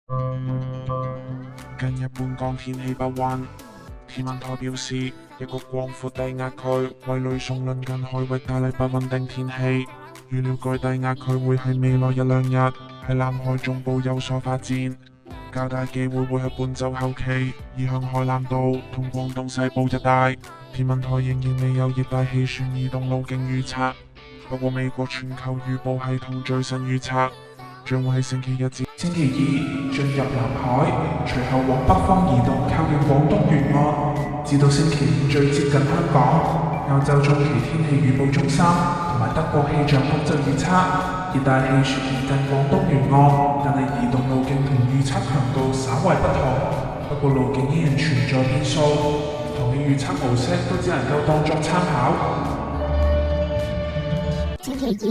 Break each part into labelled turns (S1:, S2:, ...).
S1: 近日本港天氣不穩，天文台表示，一個廣闊低壓區為呂宋鄰近海域帶嚟不穩定天氣，預料該低壓區會喺未來一兩日喺南海中部有所發展，較大機會會喺本週後期移向海南島同廣東西部一帶。天文台仍然未有熱帶氣旋移動路徑預測，不過美國全球預報系統最新預測將會喺星期一至
S2: 星期二進入南海，隨後往北方移動，靠近廣東沿岸，至到星期五最接近香港。歐洲中期天氣預報中心同埋德國氣象局就預測，熱帶氣旋移近廣東沿岸，但係移動路徑同預測強度稍為不同，不過路徑依然存在變數，唔同嘅預測模式都只能夠當作參考。
S3: 星期二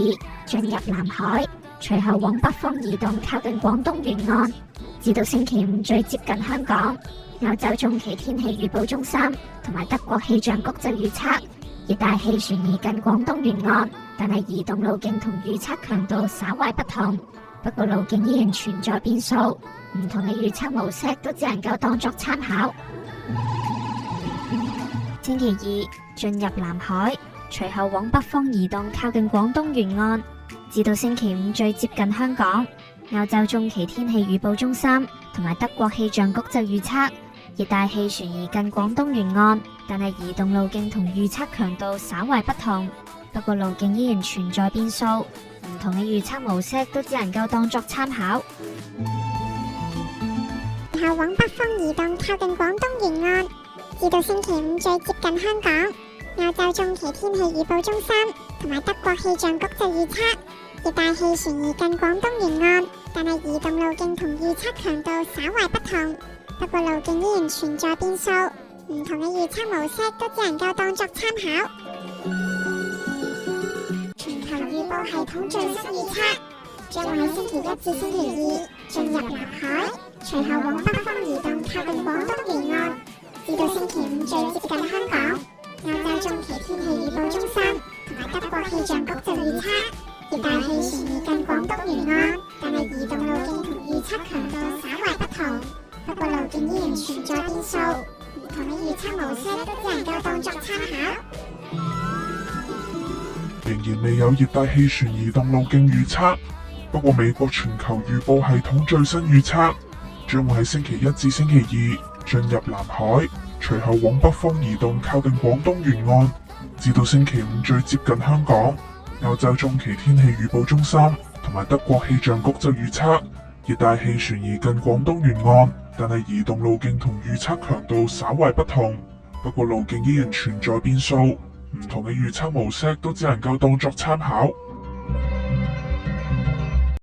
S3: 進入南海，隨後往北方移動，靠近廣東沿岸，至到星期五最接近香港。歐洲中期天氣預報中心同埋德國氣象局就預測，熱帶氣旋移近廣東沿岸，但係移動路徑同預測強度稍為不同，不過路徑依然存在變數，唔同嘅預測模式都只能夠當作參考。星期二進入南海，隨後往北方移動，靠近廣東沿岸，至到星期五最接近香港。歐洲中期天氣預報中心同埋德國氣象局就預測，熱帶氣旋移近廣東沿岸，但係移動路徑同預測強度稍為不同，不過路徑依然存在變數，唔同嘅預測模式都只能夠當作參考。
S4: 然後往北方移動，靠近廣東沿岸，至到星期五最接近香港。歐洲中期天氣預報中心同埋德國氣象局就預測，熱帶氣旋移近廣東沿岸，但係移動路徑同預測強度稍為不同，不過路徑依然存在變數，唔同嘅預測模式都只能夠當作參考。全球預報系統最新預測，將會喺星期一至星期二進入南海，隨後往北方移動，靠近廣東沿岸，至到星期五最接近香港。歐洲中期天氣預報中心同埋德國氣象局就預測，熱帶氣旋移近廣東沿岸，但係移動路徑同預測強度稍為不同，不過路徑依然存在變數，唔同嘅預測模式都只能夠當作參考。
S1: 仍然未有熱帶氣旋移動路徑預測，不過美國全球預報系統最新預測將會喺星期一至星期二進入南海，隨後往北方移動，靠近廣東沿岸，至到星期五最接近香港。歐洲中期天氣預報中心同埋德國氣象局就預測，熱帶氣旋移近廣東沿岸，但係移動路徑同預測強度稍為不同，不過路徑依然存在變數，唔同嘅預測模式都只能夠當作參考。